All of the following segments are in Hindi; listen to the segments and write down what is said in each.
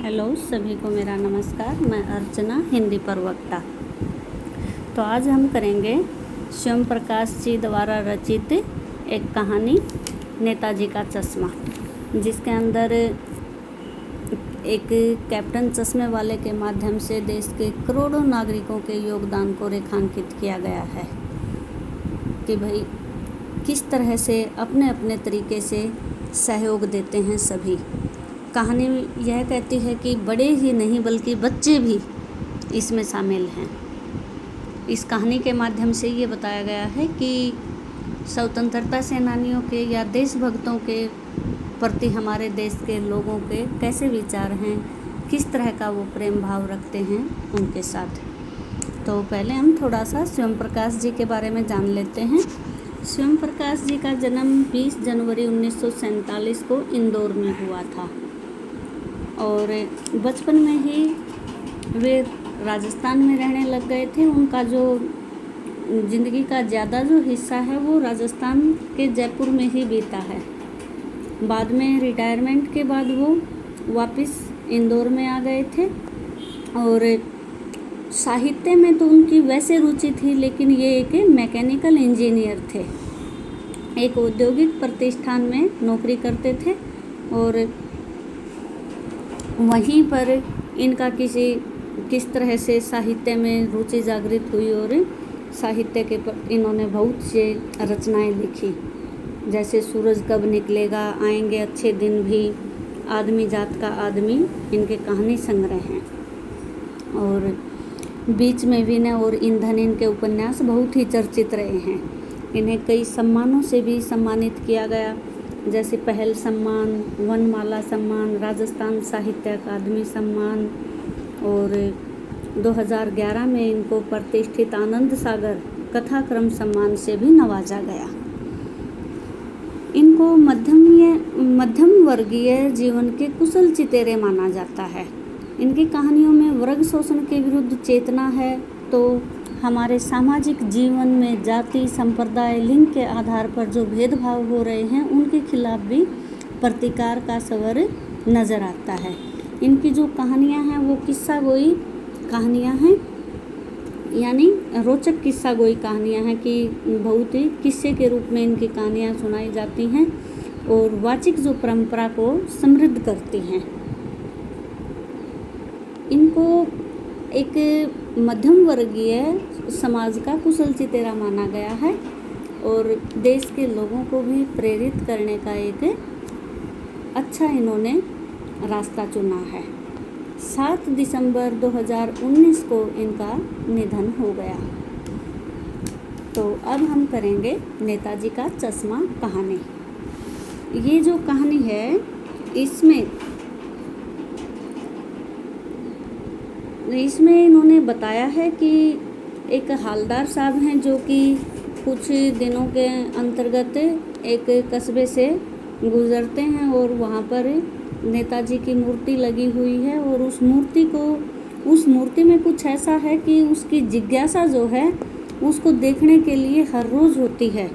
हेलो सभी को मेरा नमस्कार। मैं अर्चना, हिंदी प्रवक्ता। तो आज हम करेंगे स्वयं प्रकाश जी द्वारा रचित एक कहानी नेताजी का चश्मा, जिसके अंदर एक कैप्टन चश्मे वाले के माध्यम से देश के करोड़ों नागरिकों के योगदान को रेखांकित किया गया है कि भाई किस तरह से अपने अपने तरीके से सहयोग देते हैं सभी। कहानी यह कहती है कि बड़े ही नहीं बल्कि बच्चे भी इसमें शामिल हैं। इस कहानी के माध्यम से ये बताया गया है कि स्वतंत्रता सेनानियों के या देशभक्तों के प्रति हमारे देश के लोगों के कैसे विचार हैं, किस तरह का वो प्रेम भाव रखते हैं उनके साथ। तो पहले हम थोड़ा सा स्वयं प्रकाश जी के बारे में जान लेते हैं। स्वयं प्रकाश जी का जन्म 20 जनवरी 1947 को इंदौर में हुआ था और बचपन में ही वे राजस्थान में रहने लग गए थे। उनका जो ज़िंदगी का ज़्यादा जो हिस्सा है वो राजस्थान के जयपुर में ही बीता है। बाद में रिटायरमेंट के बाद वो वापस इंदौर में आ गए थे और साहित्य में तो उनकी वैसे रुचि थी, लेकिन ये एक मैकेनिकल इंजीनियर थे। एक औद्योगिक प्रतिष्ठान में नौकरी करते थे और वहीं पर इनका किस तरह से साहित्य में रुचि जागृत हुई और साहित्य के इन्होंने बहुत से रचनाएं लिखी, जैसे सूरज कब निकलेगा, आएंगे अच्छे दिन भी, आदमी जात का आदमी इनके कहानी संग्रह हैं। और बीच में विनय और ईंधन इनके उपन्यास बहुत ही चर्चित रहे हैं। इन्हें कई सम्मानों से भी सम्मानित किया गया, जैसे पहल सम्मान, वनमाला सम्मान, राजस्थान साहित्य अकादमी सम्मान और 2011 में इनको प्रतिष्ठित आनंद सागर कथाक्रम सम्मान से भी नवाजा गया। इनको मध्यम वर्गीय जीवन के कुशल चितेरे माना जाता है। इनकी कहानियों में वर्ग शोषण के विरुद्ध चेतना है, तो हमारे सामाजिक जीवन में जाति, संप्रदाय, लिंग के आधार पर जो भेदभाव हो रहे हैं उनके खिलाफ भी प्रतिकार का स्वर नज़र आता है। इनकी जो कहानियां हैं वो किस्सा गोई कहानियां हैं, यानी रोचक किस्सा गोई कहानियां हैं कि बहुत ही किस्से के रूप में इनकी कहानियां सुनाई जाती हैं और वाचिक जो परंपरा को समृद्ध करती हैं। इनको एक मध्यम वर्गीय समाज का कुशल चितेरा माना गया है और देश के लोगों को भी प्रेरित करने का एक अच्छा इन्होंने रास्ता चुना है। 7 दिसंबर 2019 को इनका निधन हो गया। तो अब हम करेंगे नेताजी का चश्मा कहानी। ये जो कहानी है इसमें इन्होंने बताया है कि एक हालदार साहब हैं जो कि कुछ दिनों के अंतर्गत एक कस्बे से गुज़रते हैं और वहाँ पर नेताजी की मूर्ति लगी हुई है और उस मूर्ति में कुछ ऐसा है कि उसकी जिज्ञासा जो है उसको देखने के लिए हर रोज़ होती है।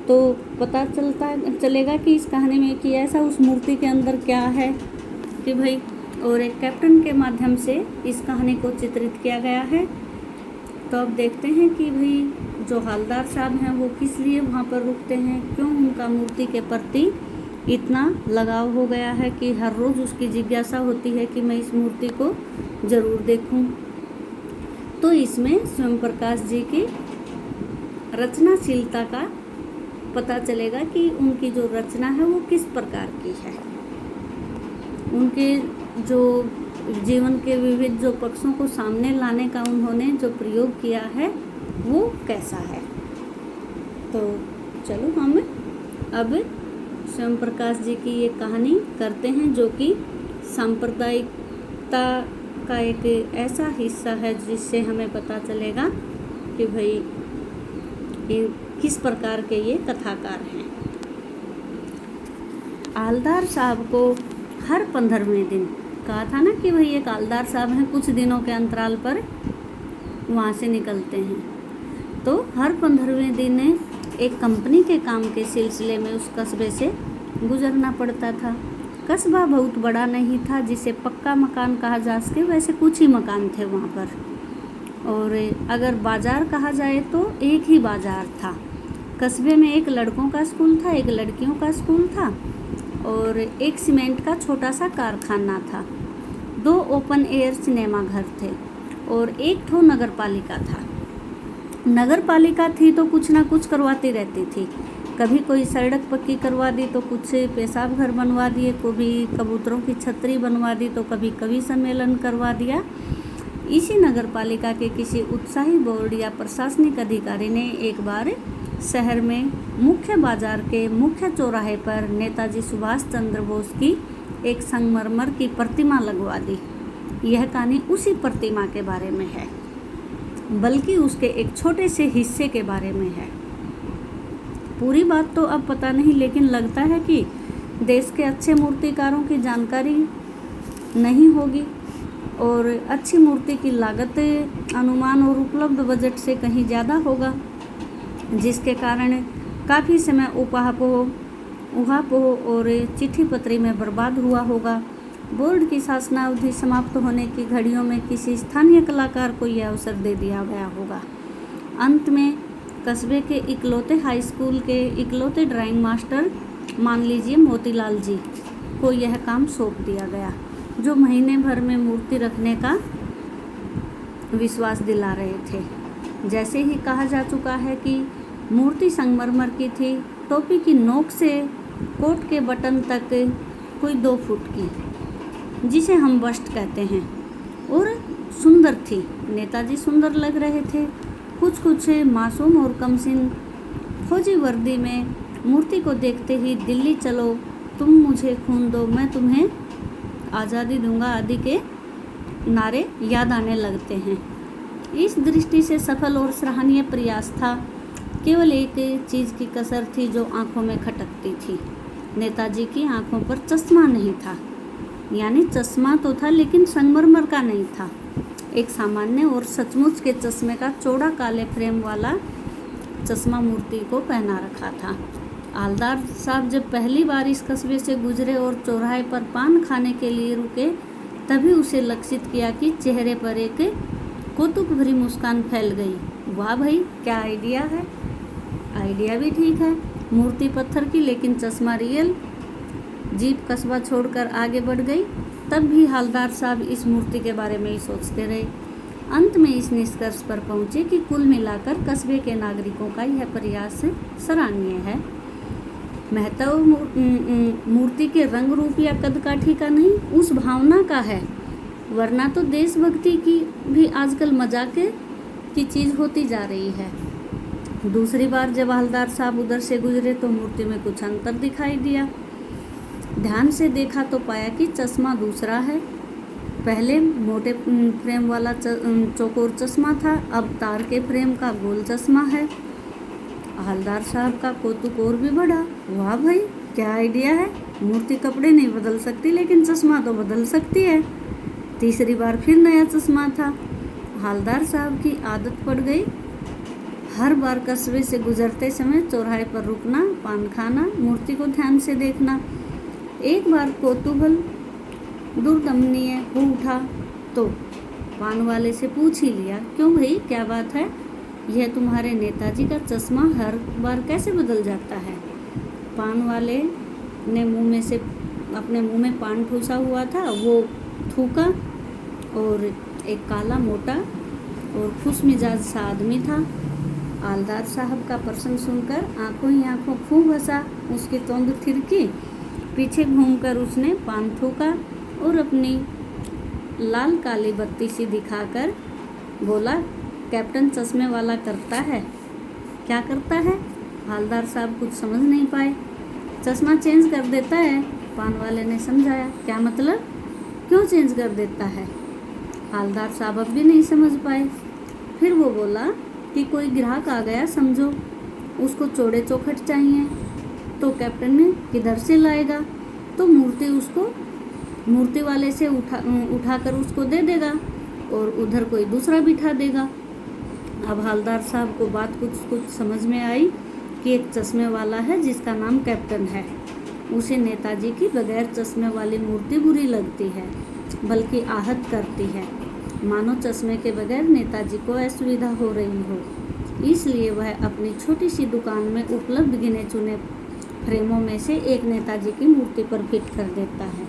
तो पता चलेगा कि इस कहानी में कि ऐसा उस मूर्ति के अंदर क्या है कि भाई, और एक कैप्टन के माध्यम से इस कहानी को चित्रित किया गया है। तो अब देखते हैं कि भाई जो हालदार साहब हैं वो किस लिए वहाँ पर रुकते हैं, क्यों उनका मूर्ति के प्रति इतना लगाव हो गया है कि हर रोज़ उसकी जिज्ञासा होती है कि मैं इस मूर्ति को ज़रूर देखूं। तो इसमें स्वयं प्रकाश जी की रचनाशीलता का पता चलेगा कि उनकी जो रचना है वो किस प्रकार की है, उनके जो जीवन के विविध जो पक्षों को सामने लाने का उन्होंने जो प्रयोग किया है वो कैसा है। तो चलो हम अब स्वयं प्रकाश जी की ये कहानी करते हैं, जो कि सांप्रदायिकता का एक ऐसा हिस्सा है जिससे हमें पता चलेगा कि भाई ये किस प्रकार के ये कथाकार हैं। हालदार साहब को हर 15वें दिन, कहा था ना कि भाई एक हालदार साहब हैं, कुछ दिनों के अंतराल पर वहाँ से निकलते हैं, तो हर 15वें दिन एक कंपनी के काम के सिलसिले में उस कस्बे से गुजरना पड़ता था। कस्बा बहुत बड़ा नहीं था जिसे पक्का मकान कहा जा सके, वैसे कुछ ही मकान थे वहाँ पर। और अगर बाज़ार कहा जाए तो एक ही बाज़ार था। कस्बे में एक लड़कों का स्कूल था, एक लड़कियों का स्कूल था और एक सीमेंट का छोटा सा कारखाना था। 2 ओपन एयर सिनेमा घर थे और एक ठो नगर पालिका था। नगर पालिका थी तो कुछ ना कुछ करवाती रहती थी। कभी कोई सड़क पक्की करवा दी तो कुछ पेशाब घर बनवा दिए, कभी कबूतरों की छतरी बनवा दी तो कभी कवि सम्मेलन करवा दिया। इसी नगर पालिका के किसी उत्साही बोर्ड या प्रशासनिक अधिकारी ने एक बार शहर में मुख्य बाजार के मुख्य चौराहे पर नेताजी सुभाष चंद्र बोस की एक संगमरमर की प्रतिमा लगवा दी। यह कहानी उसी प्रतिमा के बारे में है, बल्कि उसके एक छोटे से हिस्से के बारे में है। पूरी बात तो अब पता नहीं, लेकिन लगता है कि देश के अच्छे मूर्तिकारों की जानकारी नहीं होगी और अच्छी मूर्ति की लागत अनुमान और उपलब्ध बजट से कहीं ज़्यादा होगा, जिसके कारण काफ़ी समय उहापोह और चिट्ठी पत्री में बर्बाद हुआ होगा। बोर्ड की शासनावधि समाप्त होने की घड़ियों में किसी स्थानीय कलाकार को यह अवसर दे दिया गया होगा। अंत में कस्बे के इकलौते हाई स्कूल के इकलौते ड्राइंग मास्टर, मान लीजिए मोतीलाल जी, को यह काम सौंप दिया गया, जो महीने भर में मूर्ति रखने का विश्वास दिला रहे थे। जैसे ही कहा जा चुका है कि मूर्ति संगमरमर की थी, टोपी की नोक से कोट के बटन तक कोई 2 फुट की, जिसे हम बस्ट कहते हैं, और सुंदर थी। नेताजी सुंदर लग रहे थे। कुछ मासूम और कमसिन फौजी वर्दी में मूर्ति को देखते ही दिल्ली चलो, तुम मुझे खून दो, मैं तुम्हें आज़ादी दूंगा आदि के नारे याद आने लगते हैं। इस दृष्टि से सफल और सराहनीय प्रयास था। केवल एक चीज़ की कसर थी जो आंखों में खटकती थी। नेताजी की आंखों पर चश्मा नहीं था, यानी चश्मा तो था लेकिन संगमरमर का नहीं था। एक सामान्य और सचमुच के चश्मे का चौड़ा काले फ्रेम वाला चश्मा मूर्ति को पहना रखा था। हवलदार साहब जब पहली बार इस कस्बे से गुजरे और चौराहे पर पान खाने के लिए रुके, तभी उसे लक्षित किया कि चेहरे पर एक कौतुक भरी मुस्कान फैल गई। वाह भाई, क्या आइडिया है। आइडिया भी ठीक है, मूर्ति पत्थर की लेकिन चश्मा रियल। जीप कस्बा छोड़कर आगे बढ़ गई। तब भी हवलदार साहब इस मूर्ति के बारे में ही सोचते रहे। अंत में इस निष्कर्ष पर पहुंचे कि कुल मिलाकर कस्बे के नागरिकों का यह प्रयास सराहनीय है। महत्व मूर्ति के रंग रूप या कदकाठी का नहीं, उस भावना का है। वरना तो देशभक्ति की भी आजकल मजाक की चीज़ होती जा रही है। दूसरी बार जब हवलदार साहब उधर से गुजरे तो मूर्ति में कुछ अंतर दिखाई दिया। ध्यान से देखा तो पाया कि चश्मा दूसरा है। पहले मोटे फ्रेम वाला चौकोर चश्मा था, अब तार के फ्रेम का गोल चश्मा है। हवलदार साहब का कौतुक और भी बढ़ा। वाह भाई, क्या आइडिया है। मूर्ति कपड़े नहीं बदल सकती लेकिन चश्मा तो बदल सकती है। तीसरी बार फिर नया चश्मा था। हवलदार साहब की आदत पड़ गई हर बार कस्बे से गुजरते समय चौराहे पर रुकना, पान खाना, मूर्ति को ध्यान से देखना। एक बार कौतूहल दुर्दमनीय हो उठा तो पान वाले से पूछ ही लिया, क्यों भाई, क्या बात है, यह तुम्हारे नेताजी का चश्मा हर बार कैसे बदल जाता है। पान वाले ने अपने मुंह में पान ठूसा हुआ था, वो थूका और एक काला मोटा और खुश मिजाज सा आदमी था। हवलदार साहब का प्रश्न सुनकर आंखों ही आंखों खूब हंसा। उसकी तोंद थिरकी, पीछे घूमकर उसने पान थूका और अपनी लाल काली बत्ती सी दिखाकर बोला, कैप्टन चश्मे वाला करता है। क्या करता है? हवलदार साहब कुछ समझ नहीं पाए। चश्मा चेंज कर देता है, पान वाले ने समझाया। क्या मतलब, क्यों चेंज कर देता है? हवलदार साहब अब भी नहीं समझ पाए। फिर वो बोला कि कोई ग्राहक आ गया समझो, उसको चौड़े चौखट चाहिए, तो कैप्टन ने किधर से लाएगा, तो मूर्ति वाले से उठाकर उसको दे देगा और उधर कोई दूसरा बिठा देगा। अब हवलदार साहब को बात कुछ समझ में आई कि एक चश्मे वाला है जिसका नाम कैप्टन है उसे नेताजी की बगैर चश्मे वाली मूर्ति बुरी लगती है, बल्कि आहत करती है, मानो चश्मे के बगैर नेताजी को असुविधा हो रही हो। इसलिए वह अपनी छोटी सी दुकान में उपलब्ध गिने चुने फ्रेमों में से एक नेताजी की मूर्ति पर फिट कर देता है।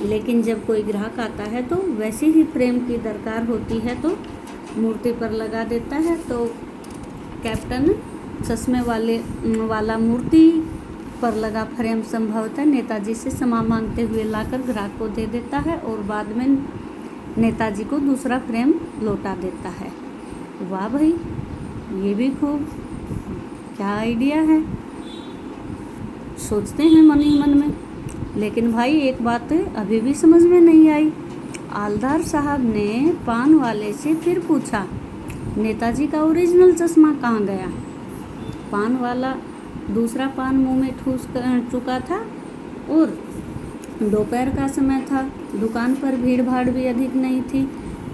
लेकिन जब कोई ग्राहक आता है तो वैसी ही फ्रेम की दरकार होती है तो मूर्ति पर लगा देता है। तो कैप्टन चश्मे वाला मूर्ति पर लगा फ्रेम संभवतः नेताजी से क्षमा मांगते हुए लाकर ग्राहक को दे देता है और बाद में नेताजी को दूसरा फ्रेम लौटा देता है। वाह भाई, ये भी खूब क्या आइडिया है, सोचते हैं मन ही मन में। लेकिन भाई एक बात अभी भी समझ में नहीं आई। हवलदार साहब ने पान वाले से फिर पूछा, नेताजी का ओरिजिनल चश्मा कहाँ गया? पान वाला दूसरा पान मुंह में ठूस चुका था और दोपहर का समय था, दुकान पर भीड़ भाड़ भी अधिक नहीं थी।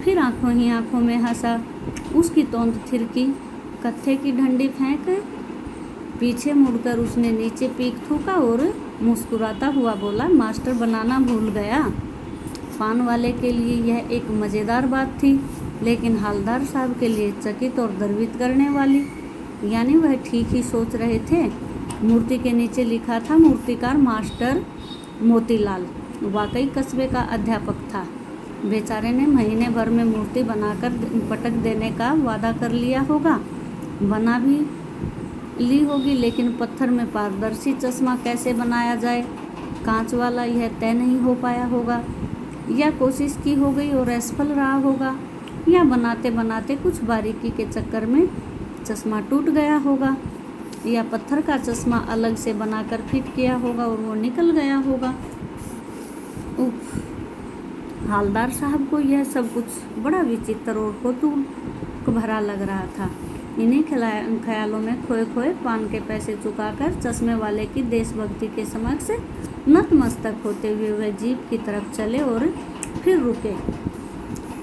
फिर आंखों ही आंखों में हंसा, उसकी तोंद थिरकी, कत्थे की डंडी फेंक पीछे मुड़कर उसने नीचे पीक थूका और मुस्कुराता हुआ बोला, मास्टर बनाना भूल गया। पान वाले के लिए यह एक मज़ेदार बात थी, लेकिन हवलदार साहब के लिए चकित और गर्वित करने वाली। यानी वह ठीक ही सोच रहे थे। मूर्ति के नीचे लिखा था, मूर्तिकार मास्टर मोतीलाल, वाकई कस्बे का अध्यापक था। बेचारे ने महीने भर में मूर्ति बनाकर पटक देने का वादा कर लिया होगा, बना भी ली होगी, लेकिन पत्थर में पारदर्शी चश्मा कैसे बनाया जाए, कांच वाला, यह तय नहीं हो पाया होगा। या कोशिश की हो गई और असफल रहा होगा, या बनाते बनाते कुछ बारीकी के चक्कर में चश्मा टूट गया होगा, या पत्थर का चश्मा अलग से बनाकर फिट किया होगा और वो निकल गया होगा। उफ, हवलदार साहब को यह सब कुछ बड़ा विचित्र और कौतूहल भरा लग रहा था। इन्हीं ख्यालों में खोए खोए पान के पैसे चुकाकर चश्मे वाले की देशभक्ति के समक्ष नतमस्तक होते हुए वह जीप की तरफ चले और फिर रुके।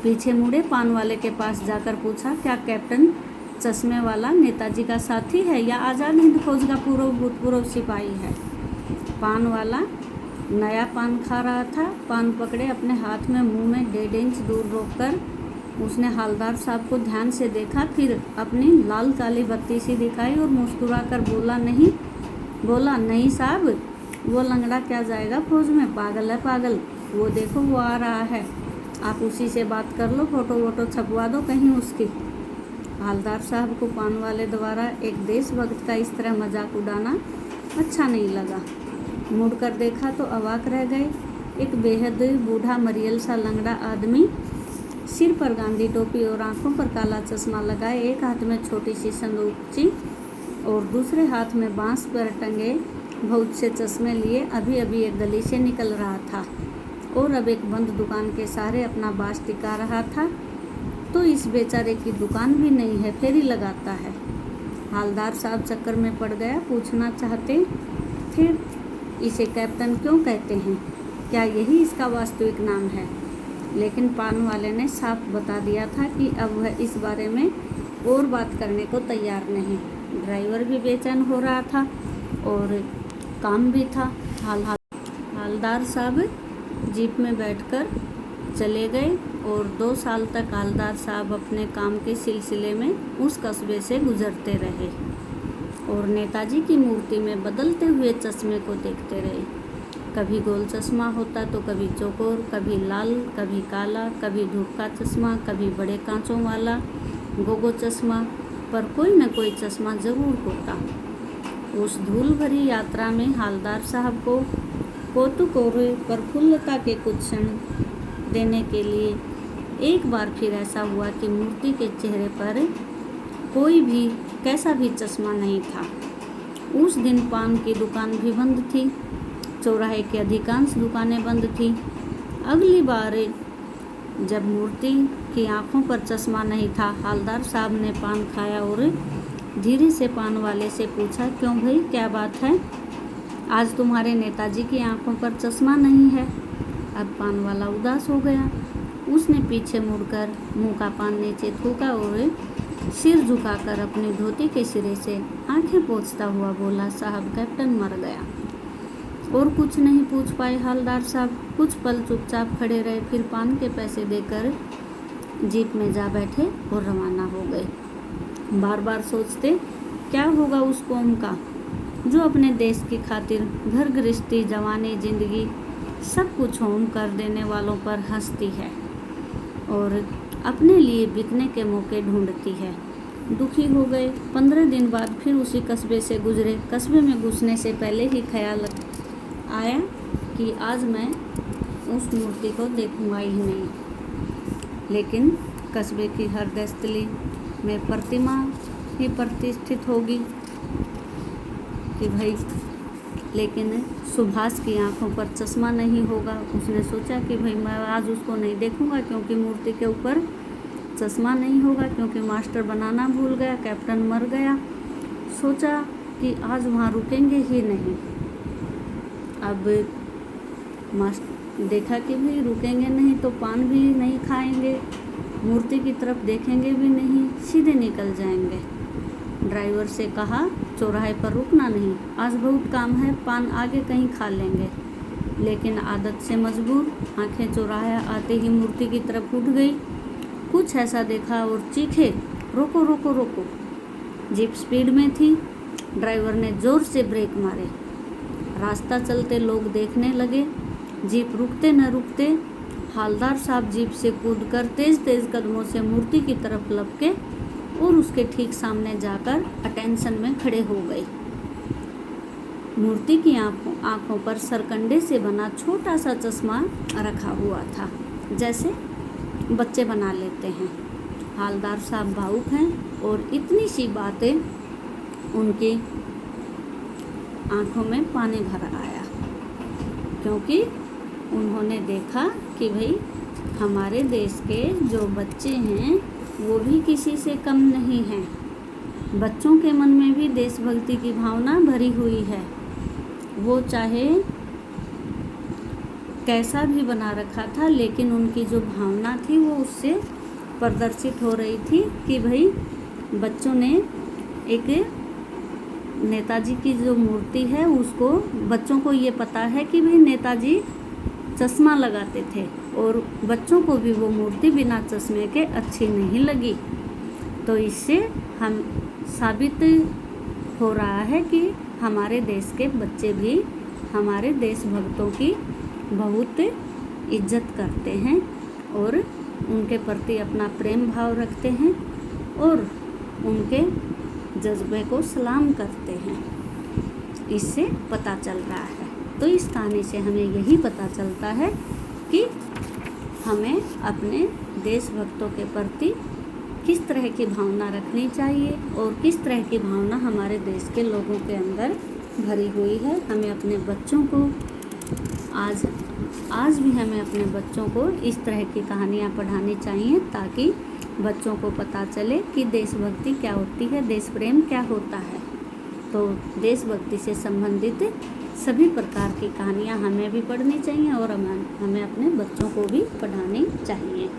पीछे मुड़े, पान वाले के पास जाकर पूछा, क्या कैप्टन चश्मे वाला नेताजी का साथी है या आज़ाद हिंद फौज का भूतपूर्व सिपाही है? पान वाला नया पान खा रहा था। पान पकड़े अपने हाथ में मुंह में 1.5 इंच दूर रोककर उसने हवलदार साहब को ध्यान से देखा, फिर अपनी लाल काली बत्ती सी दिखाई और मुस्कुरा कर बोला, नहीं साहब, वो लंगड़ा क्या जाएगा फौज में, पागल है पागल, वो देखो वो आ रहा है, आप उसी से बात कर लो, फोटो वोटो छपवा दो कहीं उसकी। हवलदार साहब को पान वाले द्वारा एक देशभक्त का इस तरह मजाक उड़ाना अच्छा नहीं लगा। मुड़कर देखा तो अवाक रह गए। एक बेहद बूढ़ा मरियल सा लंगड़ा आदमी, सिर पर गांधी टोपी और आंखों पर काला चश्मा लगाए, एक हाथ में छोटी सी संदूकची और दूसरे हाथ में बांस पर टंगे बहुत से चश्मे लिए अभी अभी एक गली से निकल रहा था और अब एक बंद दुकान के सहारे अपना बाँस टिका रहा था। तो इस बेचारे की दुकान भी नहीं है, फेरी लगाता है। हवलदार साहब चक्कर में पड़ गया। पूछना चाहते थे, इसे कैप्टन क्यों कहते हैं, क्या यही इसका वास्तविक नाम है? लेकिन पान वाले ने साफ बता दिया था कि अब वह इस बारे में और बात करने को तैयार नहीं। ड्राइवर भी बेचैन हो रहा था और काम भी था। हवलदार साहब जीप में बैठकर चले गए और 2 साल तक हवलदार साहब अपने काम के सिलसिले में उस कस्बे से गुजरते रहे और नेताजी की मूर्ति में बदलते हुए चश्मे को देखते रहे। कभी गोल चश्मा होता तो कभी चौकोर, कभी लाल, कभी काला, कभी धूप का चश्मा, कभी बड़े कांचों वाला गोगो चश्मा, पर कोई न कोई चश्मा जरूर होता। उस धूल भरी यात्रा में हवलदार साहब को कौतुक और प्रफुल्लता के कुछ क्षण देने के लिए एक बार फिर ऐसा हुआ कि मूर्ति के चेहरे पर कोई भी कैसा भी चश्मा नहीं था। उस दिन पान की दुकान भी बंद थी, चौराहे की अधिकांश दुकानें बंद थी। अगली बार जब मूर्ति की आंखों पर चश्मा नहीं था, हवलदार साहब ने पान खाया और धीरे से पान वाले से पूछा, क्यों भाई, क्या बात है, आज तुम्हारे नेताजी की आंखों पर चश्मा नहीं है? अब पान वाला उदास हो गया। उसने पीछे मुड़कर मुंह का पान नीचे थूका और सिर झुकाकर अपनी धोती के सिरे से आंखें पोंछता हुआ बोला, साहब कैप्टन मर गया। और कुछ नहीं पूछ पाए हवलदार साहब। कुछ पल चुपचाप खड़े रहे, फिर पान के पैसे देकर जीप में जा बैठे और रवाना हो गए। बार बार सोचते क्या होगा उस कौम का जो अपने देश की खातिर घर गृहस्थी, जवानी, जिंदगी सब कुछ होम कर देने वालों पर हंसती है और अपने लिए बिकने के मौके ढूंढती है। दुखी हो गए। 15 दिन बाद फिर उसी कस्बे से गुजरे। कस्बे में घुसने से पहले ही ख्याल आया कि आज मैं उस मूर्ति को देखूंगा ही नहीं, लेकिन कस्बे की हृदय स्थली में प्रतिमा ही प्रतिष्ठित होगी कि भाई, लेकिन सुभाष की आंखों पर चश्मा नहीं होगा। उसने सोचा कि भाई मैं आज उसको नहीं देखूंगा क्योंकि मूर्ति के ऊपर चश्मा नहीं होगा, क्योंकि मास्टर बनाना भूल गया, कैप्टन मर गया। सोचा कि आज वहाँ रुकेंगे ही नहीं। अब देखा कि भाई रुकेंगे नहीं तो पान भी नहीं खाएंगे, मूर्ति की तरफ देखेंगे भी नहीं, सीधे निकल जाएंगे। ड्राइवर से कहा चौराहे पर रुकना नहीं, आज बहुत काम है, पान आगे कहीं खा लेंगे। लेकिन आदत से मजबूर आंखें चौराहे आते ही मूर्ति की तरफ उठ गई। कुछ ऐसा देखा और चीखे, रोको रोको रोको। जीप स्पीड में थी। ड्राइवर ने जोर से ब्रेक मारे। रास्ता चलते लोग देखने लगे। जीप रुकते न रुकते हवलदार साहब जीप से कूदकर तेज तेज कदमों से मूर्ति की तरफ लपके और उसके ठीक सामने जाकर अटेंशन में खड़े हो गए। मूर्ति की आंखों पर सरकंडे से बना छोटा सा चश्मा रखा हुआ था, जैसे बच्चे बना लेते हैं। हवलदार साहब भावुक हैं और इतनी सी बातें उनकी आंखों में पानी भर आया, क्योंकि उन्होंने देखा कि भाई हमारे देश के जो बच्चे हैं वो भी किसी से कम नहीं हैं। बच्चों के मन में भी देशभक्ति की भावना भरी हुई है। वो चाहे कैसा भी बना रखा था, लेकिन उनकी जो भावना थी वो उससे प्रदर्शित हो रही थी कि भाई बच्चों ने एक नेताजी की जो मूर्ति है उसको, बच्चों को ये पता है कि भाई नेताजी चश्मा लगाते थे और बच्चों को भी वो मूर्ति बिना चश्मे के अच्छी नहीं लगी। तो इससे हम साबित हो रहा है कि हमारे देश के बच्चे भी हमारे देशभक्तों की बहुत इज्जत करते हैं और उनके प्रति अपना प्रेम भाव रखते हैं और उनके जज्बे को सलाम करते हैं। इससे पता चल रहा है। तो इस कहानी से हमें यही पता चलता है कि हमें अपने देशभक्तों के प्रति किस तरह की भावना रखनी चाहिए और किस तरह की भावना हमारे देश के लोगों के अंदर भरी हुई है। हमें अपने बच्चों को आज भी हमें अपने बच्चों को इस तरह की कहानियाँ पढ़ानी चाहिए, ताकि बच्चों को पता चले कि देशभक्ति क्या होती है, देश प्रेम क्या होता है। तो देशभक्ति से संबंधित सभी प्रकार की कहानियाँ हमें भी पढ़नी चाहिए और हमें अपने बच्चों को भी पढ़ानी चाहिए।